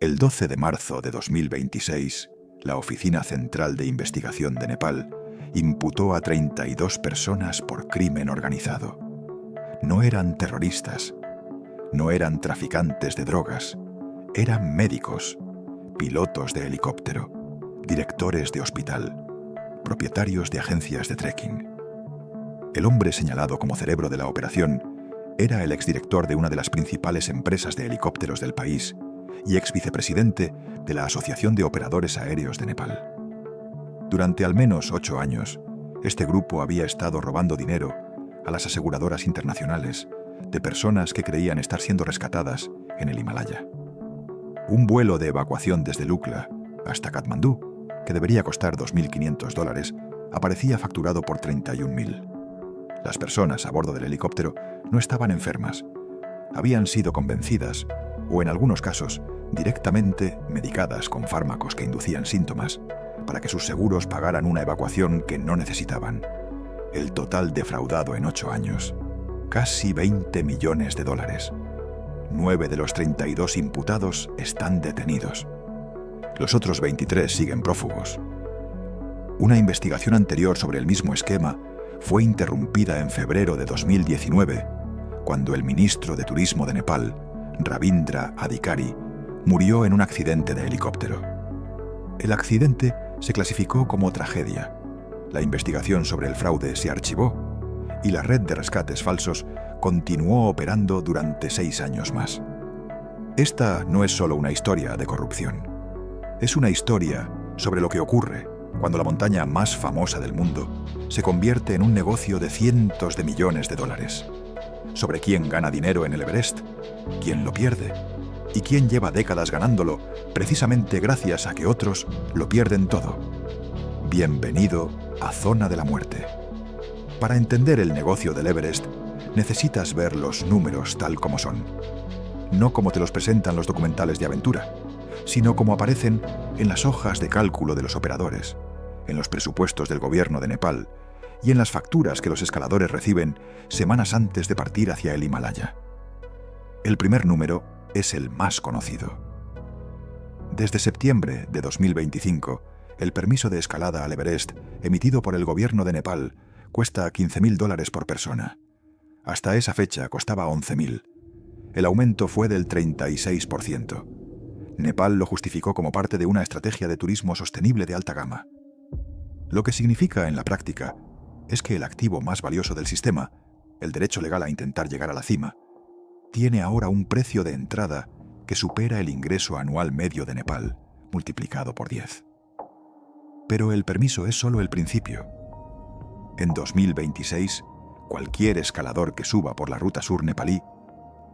El 12 de marzo de 2026, la Oficina Central de Investigación de Nepal imputó a 32 personas por crimen organizado. No eran terroristas, no eran traficantes de drogas, eran médicos, pilotos de helicóptero, directores de hospital, propietarios de agencias de trekking. El hombre señalado como cerebro de la operación era el exdirector de una de las principales empresas de helicópteros del país y exvicepresidente de la Asociación de Operadores Aéreos de Nepal. Durante al menos 8 años, este grupo había estado robando dinero a las aseguradoras internacionales de personas que creían estar siendo rescatadas en el Himalaya. Un vuelo de evacuación desde Lukla hasta Katmandú, que debería costar $2.500, aparecía facturado por $31.000. Las personas a bordo del helicóptero no estaban enfermas. Habían sido convencidas, o en algunos casos, directamente medicadas con fármacos que inducían síntomas, para que sus seguros pagaran una evacuación que no necesitaban. El total defraudado en 8 años, casi $20 millones. 9 de los 32 imputados están detenidos. Los otros 23 siguen prófugos. Una investigación anterior sobre el mismo esquema fue interrumpida en febrero de 2019, cuando el ministro de Turismo de Nepal, Ravindra Adhikari, murió en un accidente de helicóptero. El accidente se clasificó como tragedia. La investigación sobre el fraude se archivó y la red de rescates falsos continuó operando durante 6 años más. Esta no es solo una historia de corrupción. Es una historia sobre lo que ocurre cuando la montaña más famosa del mundo se convierte en un negocio de cientos de millones de dólares. Sobre quién gana dinero en el Everest, quién lo pierde y quién lleva décadas ganándolo precisamente gracias a que otros lo pierden todo. Bienvenido a Zona de la Muerte. Para entender el negocio del Everest, necesitas ver los números tal como son. No como te los presentan los documentales de aventura, sino como aparecen en las hojas de cálculo de los operadores, en los presupuestos del gobierno de Nepal y en las facturas que los escaladores reciben semanas antes de partir hacia el Himalaya. El primer número es el más conocido. Desde septiembre de 2025, el permiso de escalada al Everest emitido por el gobierno de Nepal cuesta $15.000 por persona. Hasta esa fecha costaba $11.000. El aumento fue del 36%. Nepal lo justificó como parte de una estrategia de turismo sostenible de alta gama. Lo que significa en la práctica es que el activo más valioso del sistema, el derecho legal a intentar llegar a la cima, tiene ahora un precio de entrada que supera el ingreso anual medio de Nepal, multiplicado por 10. Pero el permiso es solo el principio. En 2026, cualquier escalador que suba por la ruta sur nepalí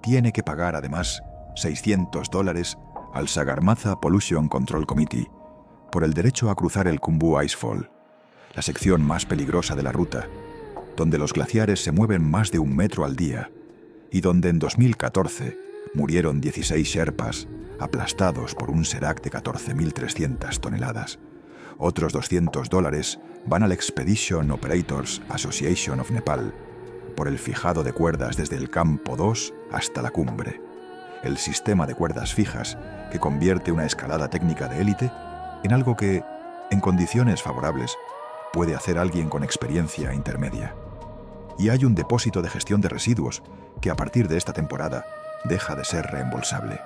tiene que pagar además $600 al Sagarmatha Pollution Control Committee por el derecho a cruzar el Khumbu Icefall, la sección más peligrosa de la ruta, donde los glaciares se mueven más de 1 metro al día y donde en 2014 murieron 16 sherpas aplastados por un serac de 14.300 toneladas. Otros $200 van al Expedition Operators Association of Nepal por el fijado de cuerdas desde el campo 2 hasta la cumbre, el sistema de cuerdas fijas que convierte una escalada técnica de élite en algo que, en condiciones favorables, puede hacer alguien con experiencia intermedia. Y hay un depósito de gestión de residuos que a partir de esta temporada deja de ser reembolsable.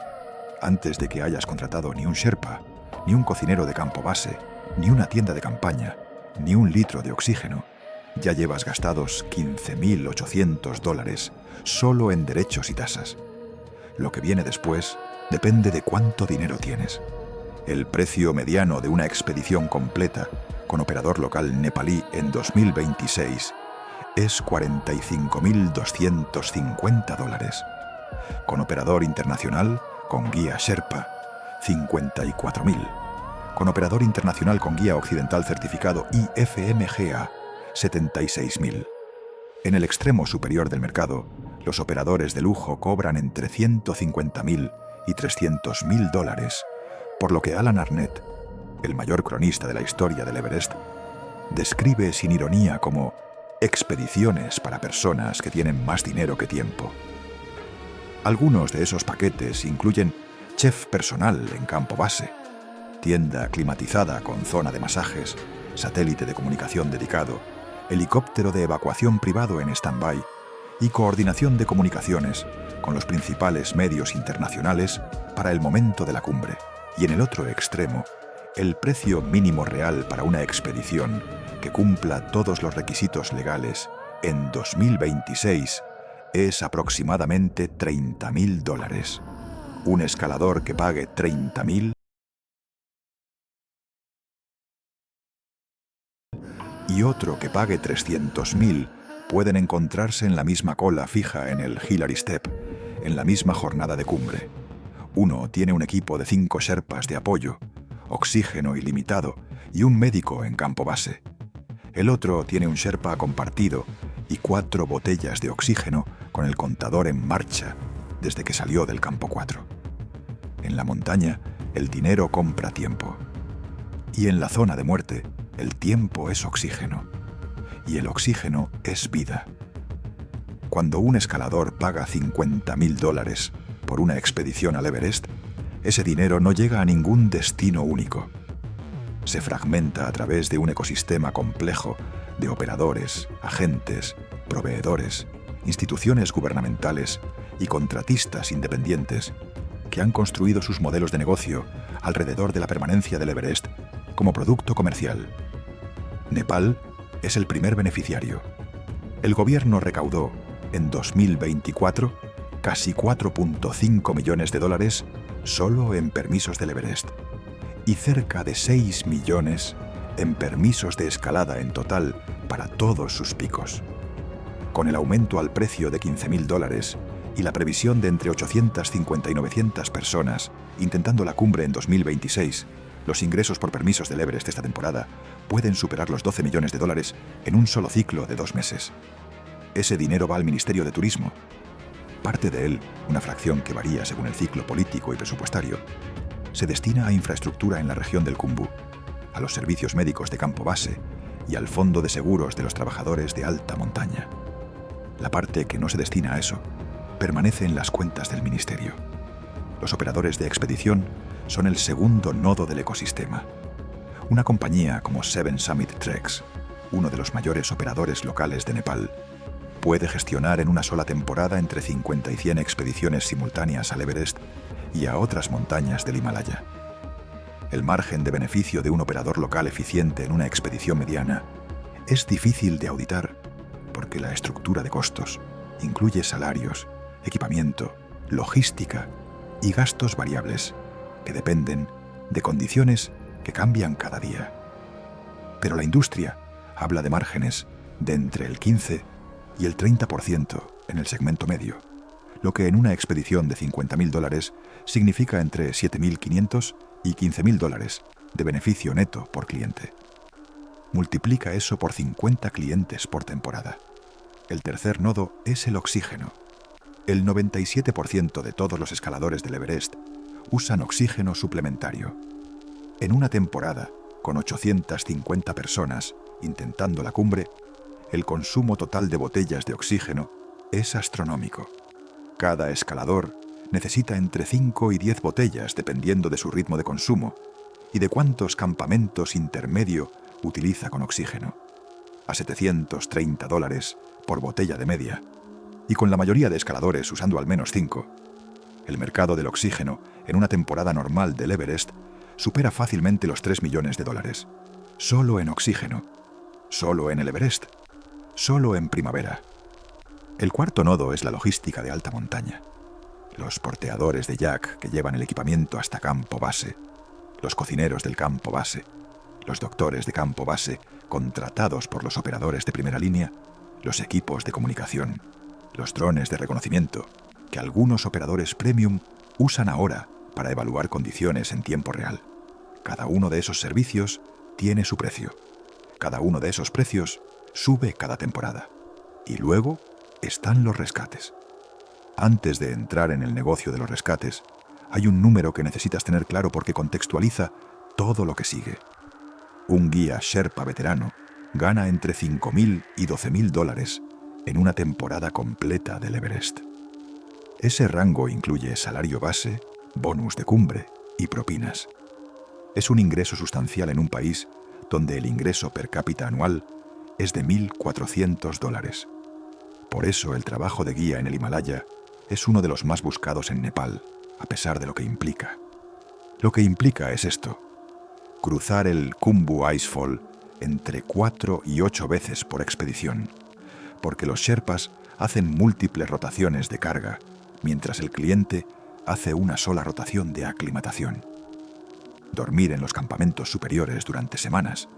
Antes de que hayas contratado ni un sherpa, ni un cocinero de campo base, ni una tienda de campaña, ni un litro de oxígeno, ya llevas gastados $15.800 solo en derechos y tasas. Lo que viene después depende de cuánto dinero tienes. El precio mediano de una expedición completa con operador local nepalí en 2026 es $45.250. Con operador internacional, con guía Sherpa, $54.000. Con operador internacional con guía occidental certificado IFMGA, $76.000. En el extremo superior del mercado, los operadores de lujo cobran entre $150.000 y $300.000, por lo que Alan Arnett, el mayor cronista de la historia del Everest, describe sin ironía como expediciones para personas que tienen más dinero que tiempo. Algunos de esos paquetes incluyen chef personal en campo base, tienda climatizada con zona de masajes, satélite de comunicación dedicado, helicóptero de evacuación privado en stand-by y coordinación de comunicaciones con los principales medios internacionales para el momento de la cumbre. Y en el otro extremo, el precio mínimo real para una expedición que cumpla todos los requisitos legales en 2026 es aproximadamente $30.000. Un escalador que pague $30.000 y otro que pague $300.000 pueden encontrarse en la misma cola fija en el Hillary Step, en la misma jornada de cumbre. Uno tiene un equipo de 5 sherpas de apoyo, oxígeno ilimitado y un médico en campo base. El otro tiene un sherpa compartido y 4 botellas de oxígeno con el contador en marcha desde que salió del campo 4. En la montaña, el dinero compra tiempo. Y en la zona de muerte, el tiempo es oxígeno. Y el oxígeno es vida. Cuando un escalador paga $50.000 por una expedición al Everest, ese dinero no llega a ningún destino único. Se fragmenta a través de un ecosistema complejo de operadores, agentes, proveedores, instituciones gubernamentales y contratistas independientes que han construido sus modelos de negocio alrededor de la permanencia del Everest como producto comercial. Nepal es el primer beneficiario. El gobierno recaudó, en 2024, casi $4.5 millones solo en permisos del Everest y cerca de 6 millones en permisos de escalada en total para todos sus picos. Con el aumento al precio de $15.000 y la previsión de entre 850 y 900 personas intentando la cumbre en 2026, los ingresos por permisos del Everest esta temporada pueden superar los $12 millones en un solo ciclo de 2 meses. Ese dinero va al Ministerio de Turismo. Parte de él, una fracción que varía según el ciclo político y presupuestario, se destina a infraestructura en la región del Khumbu, a los servicios médicos de campo base y al fondo de seguros de los trabajadores de alta montaña. La parte que no se destina a eso permanece en las cuentas del ministerio. Los operadores de expedición son el segundo nodo del ecosistema. Una compañía como Seven Summit Treks, uno de los mayores operadores locales de Nepal, puede gestionar en una sola temporada entre 50 y 100 expediciones simultáneas al Everest y a otras montañas del Himalaya. El margen de beneficio de un operador local eficiente en una expedición mediana es difícil de auditar porque la estructura de costos incluye salarios, equipamiento, logística y gastos variables que dependen de condiciones que cambian cada día. Pero la industria habla de márgenes de entre el 15 y el 30% en el segmento medio, lo que en una expedición de $50.000 significa entre $7.500 y $15.000 de beneficio neto por cliente. Multiplica eso por 50 clientes por temporada. El tercer nodo es el oxígeno. El 97% de todos los escaladores del Everest usan oxígeno suplementario. En una temporada, con 850 personas intentando la cumbre, el consumo total de botellas de oxígeno es astronómico. Cada escalador necesita entre 5 y 10 botellas dependiendo de su ritmo de consumo y de cuántos campamentos intermedio utiliza con oxígeno. A $730 por botella de media, y con la mayoría de escaladores usando al menos 5. El mercado del oxígeno en una temporada normal del Everest supera fácilmente los $3 millones. Solo en oxígeno. Solo en el Everest. Solo en primavera. El cuarto nodo es la logística de alta montaña. Los porteadores de jack que llevan el equipamiento hasta campo base. Los cocineros del campo base. Los doctores de campo base contratados por los operadores de primera línea. Los equipos de comunicación. Los drones de reconocimiento que algunos operadores premium usan ahora para evaluar condiciones en tiempo real. Cada uno de esos servicios tiene su precio. Cada uno de esos precios sube cada temporada. Y luego están los rescates. Antes de entrar en el negocio de los rescates, hay un número que necesitas tener claro porque contextualiza todo lo que sigue. Un guía Sherpa veterano gana entre $5.000 y $12.000 en una temporada completa del Everest. Ese rango incluye salario base, bonus de cumbre y propinas. Es un ingreso sustancial en un país donde el ingreso per cápita anual es de $1.400. Por eso el trabajo de guía en el Himalaya es uno de los más buscados en Nepal, a pesar de lo que implica. Lo que implica es esto: cruzar el Khumbu Icefall entre 4 y 8 veces por expedición, porque los Sherpas hacen múltiples rotaciones de carga, mientras el cliente hace una sola rotación de aclimatación. Dormir en los campamentos superiores durante semanas,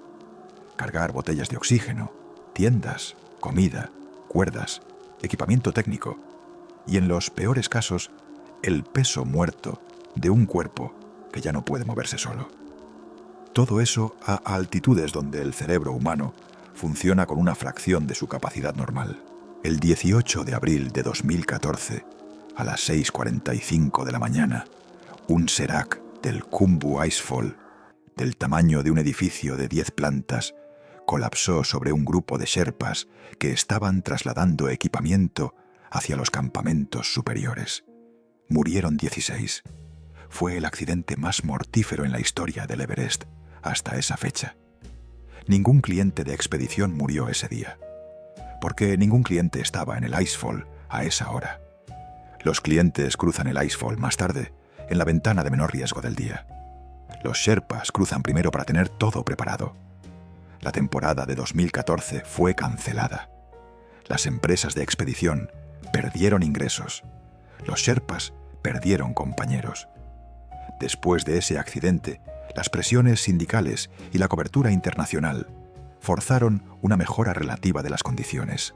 cargar botellas de oxígeno, tiendas, comida, cuerdas, equipamiento técnico y, en los peores casos, el peso muerto de un cuerpo que ya no puede moverse solo. Todo eso a altitudes donde el cerebro humano funciona con una fracción de su capacidad normal. El 18 de abril de 2014, a las 6:45 de la mañana, un serac del Khumbu Icefall, del tamaño de un edificio de 10 plantas, colapsó sobre un grupo de sherpas que estaban trasladando equipamiento hacia los campamentos superiores. Murieron 16. Fue el accidente más mortífero en la historia del Everest hasta esa fecha. Ningún cliente de expedición murió ese día, porque ningún cliente estaba en el Icefall a esa hora. Los clientes cruzan el Icefall más tarde, en la ventana de menor riesgo del día. Los Sherpas cruzan primero para tener todo preparado. La temporada de 2014 fue cancelada. Las empresas de expedición perdieron ingresos. Los Sherpas perdieron compañeros. Después de ese accidente, las presiones sindicales y la cobertura internacional forzaron una mejora relativa de las condiciones.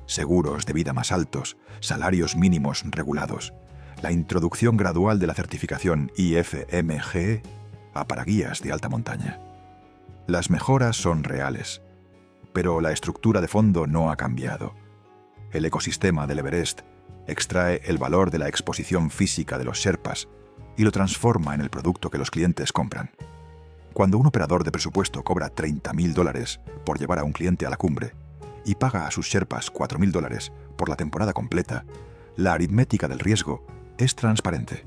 Seguros de vida más altos, salarios mínimos regulados, la introducción gradual de la certificación IFMG a paraguías de alta montaña. Las mejoras son reales, pero la estructura de fondo no ha cambiado. El ecosistema del Everest extrae el valor de la exposición física de los Sherpas y lo transforma en el producto que los clientes compran. Cuando un operador de presupuesto cobra $30.000 por llevar a un cliente a la cumbre y paga a sus Sherpas $4.000 por la temporada completa, la aritmética del riesgo es transparente.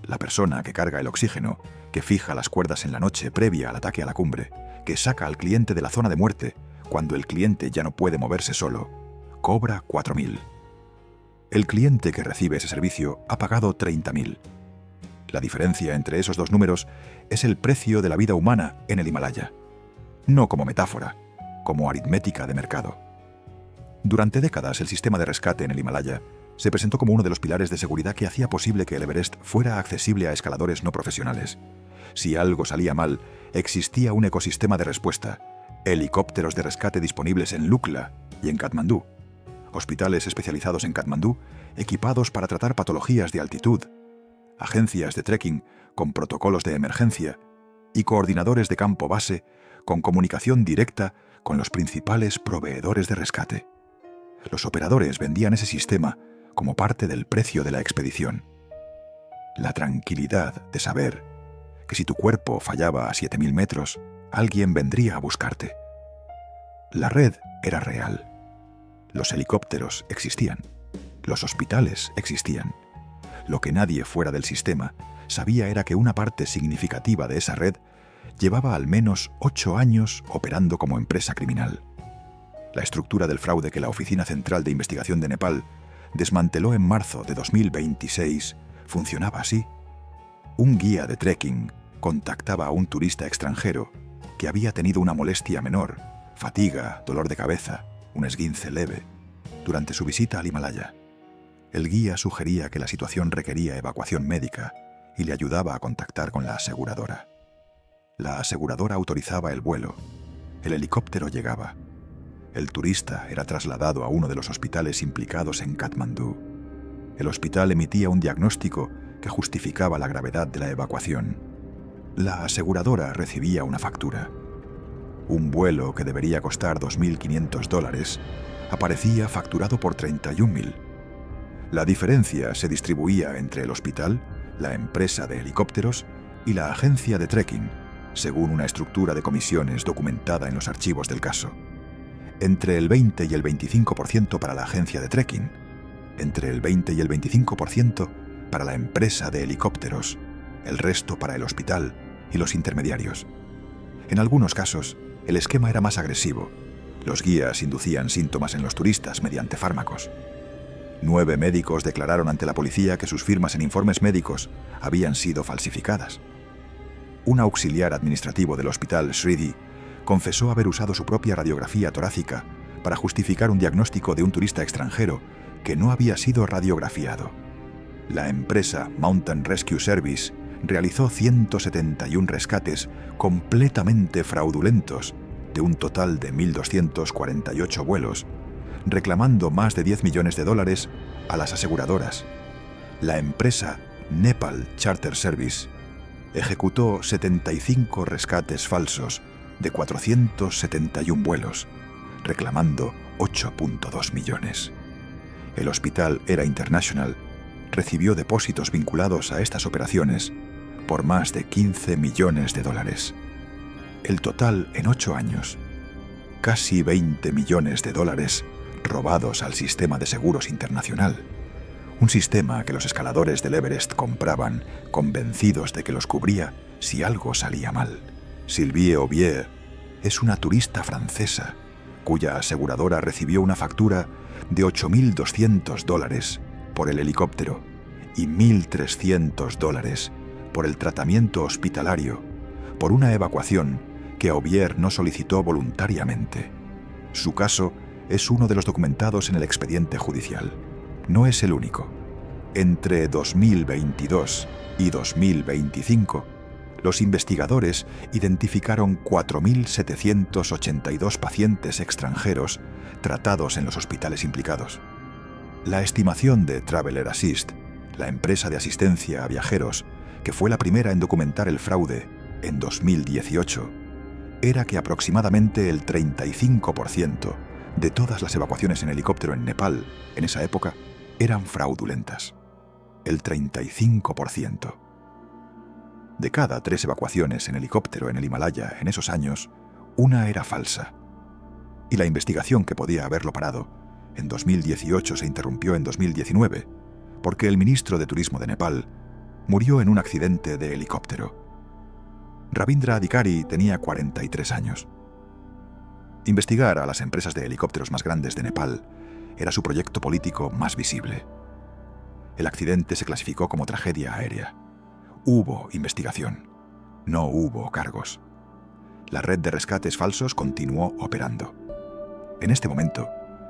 La persona que carga el oxígeno, que fija las cuerdas en la noche previa al ataque a la cumbre, que saca al cliente de la zona de muerte cuando el cliente ya no puede moverse solo, cobra $4.000. El cliente que recibe ese servicio ha pagado $30.000. La diferencia entre esos dos números es el precio de la vida humana en el Himalaya. No como metáfora, como aritmética de mercado. Durante décadas, el sistema de rescate en el Himalaya se presentó como uno de los pilares de seguridad que hacía posible que el Everest fuera accesible a escaladores no profesionales. Si algo salía mal, existía un ecosistema de respuesta, helicópteros de rescate disponibles en Lukla y en Katmandú, hospitales especializados en Katmandú equipados para tratar patologías de altitud, agencias de trekking con protocolos de emergencia y coordinadores de campo base con comunicación directa con los principales proveedores de rescate. Los operadores vendían ese sistema como parte del precio de la expedición. La tranquilidad de saber que si tu cuerpo fallaba a 7.000 metros, alguien vendría a buscarte. La red era real. Los helicópteros existían. Los hospitales existían. Lo que nadie fuera del sistema sabía era que una parte significativa de esa red llevaba al menos 8 años operando como empresa criminal. La estructura del fraude que la Oficina Central de Investigación de Nepal desmanteló en marzo de 2026 funcionaba así. Un guía de trekking contactaba a un turista extranjero que había tenido una molestia menor, fatiga, dolor de cabeza, un esguince leve, durante su visita al Himalaya. El guía sugería que la situación requería evacuación médica y le ayudaba a contactar con la aseguradora. La aseguradora autorizaba el vuelo. El helicóptero llegaba. El turista era trasladado a uno de los hospitales implicados en Katmandú. El hospital emitía un diagnóstico que justificaba la gravedad de la evacuación. La aseguradora recibía una factura. Un vuelo que debería costar $2.500 aparecía facturado por $31.000. La diferencia se distribuía entre el hospital, la empresa de helicópteros y la agencia de trekking, según una estructura de comisiones documentada en los archivos del caso. Entre el 20 y el 25% para la agencia de trekking, entre el 20 y el 25% para la empresa de helicópteros, el resto para el hospital y los intermediarios. En algunos casos, el esquema era más agresivo. Los guías inducían síntomas en los turistas mediante fármacos. 9 médicos declararon ante la policía que sus firmas en informes médicos habían sido falsificadas. Un auxiliar administrativo del hospital Shridi confesó haber usado su propia radiografía torácica para justificar un diagnóstico de un turista extranjero que no había sido radiografiado. La empresa Mountain Rescue Service realizó 171 rescates completamente fraudulentos de un total de 1.248 vuelos, reclamando más de $10 millones a las aseguradoras. La empresa Nepal Charter Service ejecutó 75 rescates falsos de 471 vuelos, reclamando 8.2 millones. El Hospital Era International recibió depósitos vinculados a estas operaciones por más de $15 millones. El total en 8 años, casi $20 millones robados al sistema de seguros internacional, un sistema que los escaladores del Everest compraban convencidos de que los cubría si algo salía mal. Sylvie Aubier es una turista francesa cuya aseguradora recibió una factura de $8.200 por el helicóptero y $1.300 por el tratamiento hospitalario por una evacuación que Aubier no solicitó voluntariamente. Su caso es uno de los documentados en el expediente judicial. No es el único. Entre 2022 y 2025, los investigadores identificaron 4.782 pacientes extranjeros tratados en los hospitales implicados. La estimación de Traveler Assist, la empresa de asistencia a viajeros, que fue la primera en documentar el fraude en 2018, era que aproximadamente el 35% de todas las evacuaciones en helicóptero en Nepal en esa época eran fraudulentas. El 35%. De cada 3 evacuaciones en helicóptero en el Himalaya en esos años, una era falsa. Y la investigación que podía haberlo parado en 2018 se interrumpió en 2019 porque el ministro de Turismo de Nepal murió en un accidente de helicóptero. Ravindra Adhikari tenía 43 años. Investigar a las empresas de helicópteros más grandes de Nepal era su proyecto político más visible. El accidente se clasificó como tragedia aérea. Hubo investigación. No hubo cargos. La red de rescates falsos continuó operando. En este momento,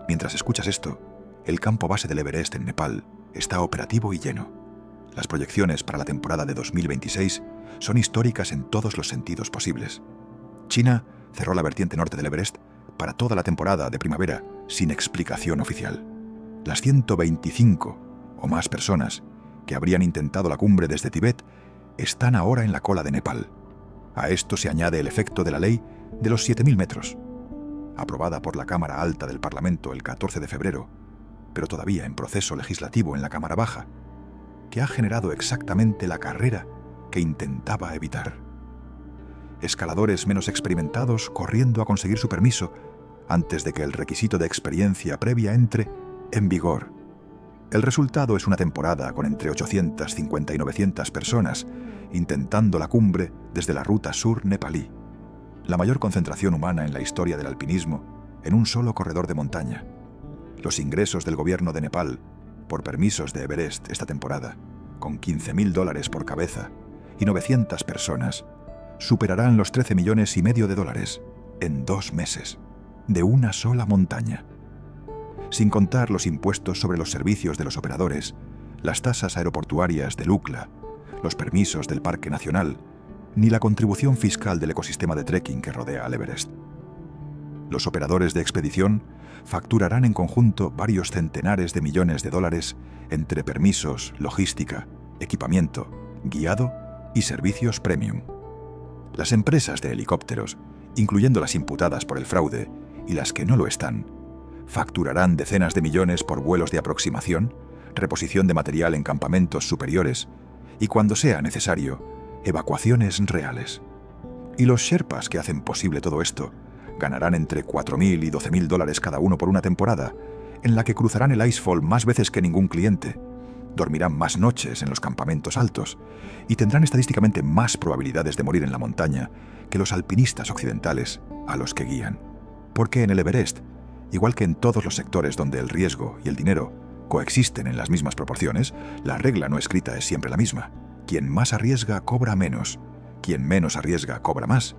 mientras escuchas esto, el campo base del Everest en Nepal está operativo y lleno. Las proyecciones para la temporada de 2026 son históricas en todos los sentidos posibles. China cerró la vertiente norte del Everest para toda la temporada de primavera sin explicación oficial. Las 125 o más personas que habrían intentado la cumbre desde Tíbet están ahora en la cola de Nepal. A esto se añade el efecto de la ley de los 7.000 metros, aprobada por la Cámara Alta del Parlamento el 14 de febrero, pero todavía en proceso legislativo en la Cámara Baja, que ha generado exactamente la carrera que intentaba evitar. Escaladores menos experimentados corriendo a conseguir su permiso antes de que el requisito de experiencia previa entre en vigor. El resultado es una temporada con entre 850 y 900 personas intentando la cumbre desde la ruta sur nepalí, la mayor concentración humana en la historia del alpinismo en un solo corredor de montaña. Los ingresos del gobierno de Nepal por permisos de Everest esta temporada, con $15.000 por cabeza y 900 personas, superarán los $13,5 millones en 2 meses, de una sola montaña. Sin contar los impuestos sobre los servicios de los operadores, las tasas aeroportuarias del UCLA, los permisos del Parque Nacional, ni la contribución fiscal del ecosistema de trekking que rodea al Everest. Los operadores de expedición facturarán en conjunto varios centenares de millones de dólares entre permisos, logística, equipamiento, guiado y servicios premium. Las empresas de helicópteros, incluyendo las imputadas por el fraude y las que no lo están, facturarán decenas de millones por vuelos de aproximación, reposición de material en campamentos superiores y, cuando sea necesario, evacuaciones reales. Y los sherpas que hacen posible todo esto ganarán entre $4,000 y $12,000 cada uno por una temporada, en la que cruzarán el Icefall más veces que ningún cliente, dormirán más noches en los campamentos altos y tendrán estadísticamente más probabilidades de morir en la montaña que los alpinistas occidentales a los que guían. Porque en el Everest, igual que en todos los sectores donde el riesgo y el dinero coexisten en las mismas proporciones, la regla no escrita es siempre la misma. Quien más arriesga cobra menos, quien menos arriesga cobra más,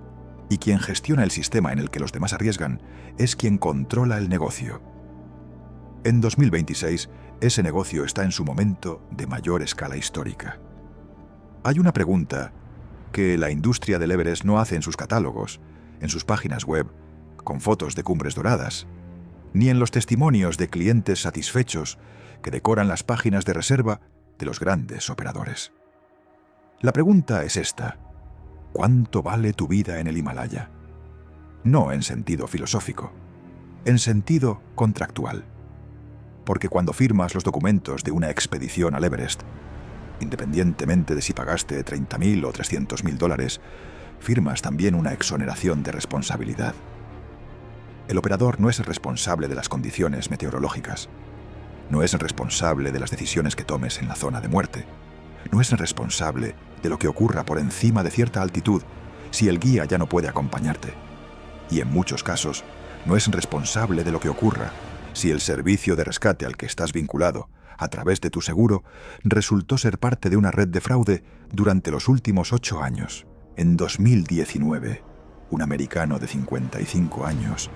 y quien gestiona el sistema en el que los demás arriesgan es quien controla el negocio. En 2026, ese negocio está en su momento de mayor escala histórica. Hay una pregunta que la industria del Everest no hace en sus catálogos, en sus páginas web, con fotos de cumbres doradas, ni en los testimonios de clientes satisfechos que decoran las páginas de reserva de los grandes operadores. La pregunta es esta: ¿cuánto vale tu vida en el Himalaya? No en sentido filosófico, en sentido contractual. Porque cuando firmas los documentos de una expedición al Everest, independientemente de si pagaste $30.000 o $300.000, firmas también una exoneración de responsabilidad. El operador no es el responsable de las condiciones meteorológicas, no es el responsable de las decisiones que tomes en la zona de muerte, no es el responsable de lo que ocurra por encima de cierta altitud si el guía ya no puede acompañarte. Y en muchos casos, no es responsable de lo que ocurra si el servicio de rescate al que estás vinculado, a través de tu seguro, resultó ser parte de una red de fraude durante los últimos 8 años. En 2019, un americano de 55 años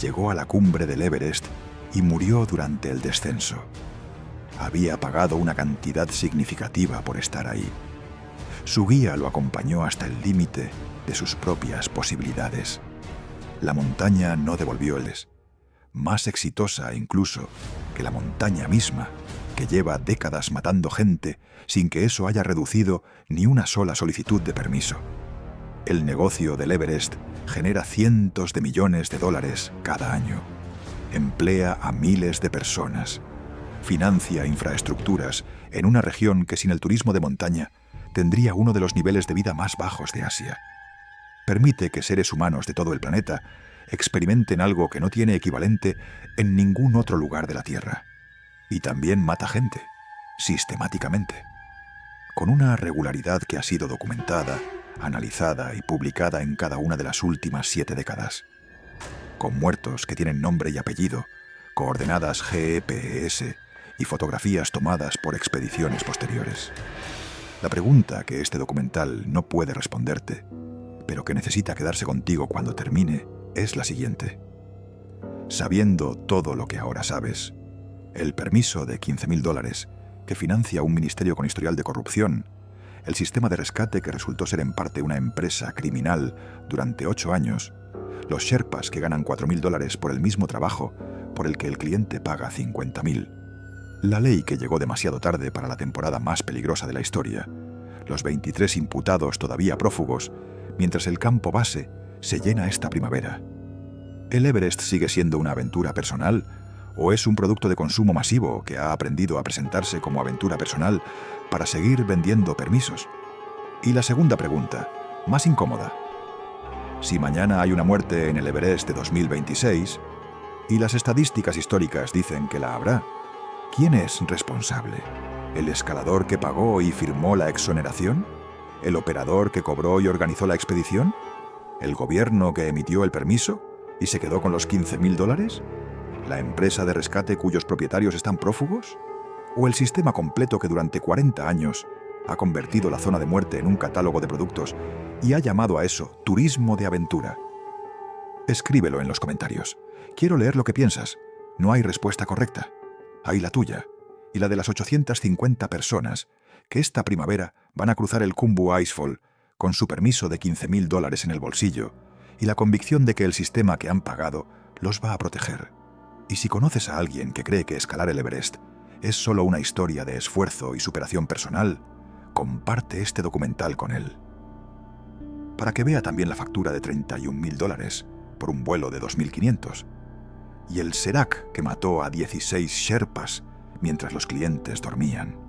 llegó a la cumbre del Everest y murió durante el descenso. Había pagado una cantidad significativa por estar ahí. Su guía lo acompañó hasta el límite de sus propias posibilidades. La montaña no devolvió más exitosa incluso que la montaña misma, que lleva décadas matando gente sin que eso haya reducido ni una sola solicitud de permiso. El negocio del Everest genera cientos de millones de dólares cada año. Emplea a miles de personas. Financia infraestructuras en una región que sin el turismo de montaña tendría uno de los niveles de vida más bajos de Asia. Permite que seres humanos de todo el planeta experimenten algo que no tiene equivalente en ningún otro lugar de la Tierra. Y también mata gente, sistemáticamente, con una regularidad que ha sido documentada, analizada y publicada en cada una de las últimas 7 décadas. Con muertos que tienen nombre y apellido, coordenadas GPS y fotografías tomadas por expediciones posteriores. La pregunta que este documental no puede responderte, pero que necesita quedarse contigo cuando termine, es la siguiente. Sabiendo todo lo que ahora sabes, el permiso de $15.000 que financia un ministerio con historial de corrupción, el sistema de rescate que resultó ser en parte una empresa criminal durante 8 años, los sherpas que ganan $4.000 por el mismo trabajo por el que el cliente paga $50.000, la ley que llegó demasiado tarde para la temporada más peligrosa de la historia, los 23 imputados todavía prófugos, mientras el campo base se llena esta primavera. ¿El Everest sigue siendo una aventura personal o es un producto de consumo masivo que ha aprendido a presentarse como aventura personal para seguir vendiendo permisos? Y la segunda pregunta, más incómoda. Si mañana hay una muerte en el Everest de 2026, y las estadísticas históricas dicen que la habrá, ¿quién es responsable? ¿El escalador que pagó y firmó la exoneración? ¿El operador que cobró y organizó la expedición? ¿El gobierno que emitió el permiso y se quedó con los $15.000? ¿La empresa de rescate cuyos propietarios están prófugos? ¿O el sistema completo que durante 40 años ha convertido la zona de muerte en un catálogo de productos y ha llamado a eso turismo de aventura? Escríbelo en los comentarios. Quiero leer lo que piensas. No hay respuesta correcta. Hay la tuya y la de las 850 personas que esta primavera van a cruzar el Khumbu Icefall con su permiso de $15.000 en el bolsillo y la convicción de que el sistema que han pagado los va a proteger. Y si conoces a alguien que cree que escalar el Everest es solo una historia de esfuerzo y superación personal, comparte este documental con él. Para que vea también la factura de $31.000 por un vuelo de 2.500 y el Serac que mató a 16 sherpas mientras los clientes dormían.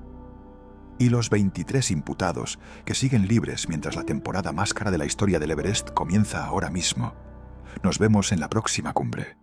Y los 23 imputados que siguen libres mientras la temporada más cara de la historia del Everest comienza ahora mismo. Nos vemos en la próxima cumbre.